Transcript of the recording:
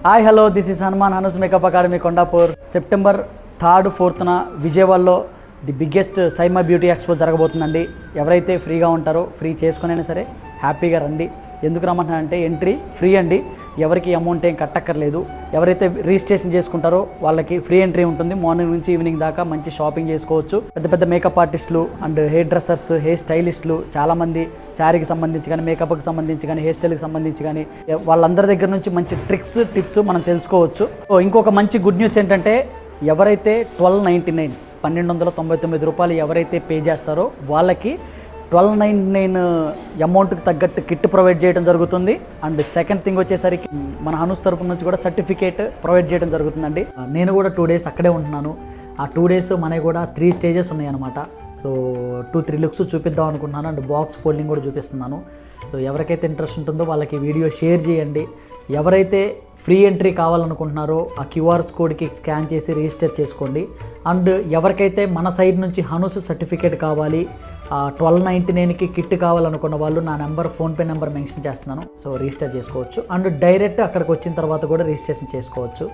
Hi hello, this is Hanuman Hanus makeup academy Kondapur. September 3, 4న విజయవాడలో the biggest SIIMA beauty expo జరగబోతుందండి. ఎవరైతే ఫ్రీగా ఉంటారో ఫ్రీ చేసుకునైనా సరే హ్యాపీగా రండి. ఎందుకు రమ్మంటానంటే ఎంట్రీ ఫ్రీ అండి, ఎవరికి అమౌంట్ ఏం కట్టక్కర్లేదు. ఎవరైతే రిజిస్ట్రేషన్ చేసుకుంటారో వాళ్ళకి ఫ్రీ ఎంట్రీ ఉంటుంది. మార్నింగ్ నుంచి ఈవినింగ్ దాకా మంచి షాపింగ్ చేసుకోవచ్చు. పెద్ద పెద్ద మేకప్ ఆర్టిస్టులు అండ్ హెయిర్ డ్రెస్సర్స్, హెయిర్ స్టైలిస్టులు చాలామంది శారీకి సంబంధించి కానీ, మేకప్కి సంబంధించి కానీ, హెయిర్ స్టైల్కి సంబంధించి కానీ వాళ్ళందరి దగ్గర నుంచి మంచి ట్రిక్స్, టిప్స్ మనం తెలుసుకోవచ్చు. ఇంకొక మంచి గుడ్ న్యూస్ ఏంటంటే ఎవరైతే 1299 1299 రూపాయలు ఎవరైతే పే చేస్తారో వాళ్ళకి 1299 అమౌంట్కి తగ్గట్టు కిట్ ప్రొవైడ్ చేయడం జరుగుతుంది. అండ్ సెకండ్ థింగ్ వచ్చేసరికి మన హనుస్ తరఫు నుంచి కూడా సర్టిఫికేట్ ప్రొవైడ్ చేయడం జరుగుతుందండి. నేను కూడా 2 days అక్కడే ఉంటున్నాను. ఆ 2 days మనకి కూడా 3 stages ఉన్నాయి అనమాట. సో 2-3 లుక్స్ చూపిద్దాం అనుకుంటున్నాను. అండ్ బాక్స్ ఫోల్డింగ్ కూడా చూపిస్తున్నాను. సో ఎవరికైతే ఇంట్రెస్ట్ ఉంటుందో వాళ్ళకి వీడియో షేర్ చేయండి. ఎవరైతే ఫ్రీ ఎంట్రీ కావాలనుకుంటున్నారో ఆ QR కోడ్కి స్కాన్ చేసి రిజిస్టర్ చేసుకోండి. అండ్ ఎవరికైతే మన సైడ్ నుంచి హనుస్ సర్టిఫికేట్ కావాలి, 1299కి కిట్ కావాలనుకున్న వాళ్ళు నా నెంబర్, ఫోన్పే నెంబర్ మెన్షన్ చేస్తున్నాను. సో రిజిస్టర్ చేసుకోవచ్చు. అండ్ డైరెక్ట్ అక్కడికి వచ్చిన తర్వాత కూడా రిజిస్ట్రేషన్ చేసుకోవచ్చు.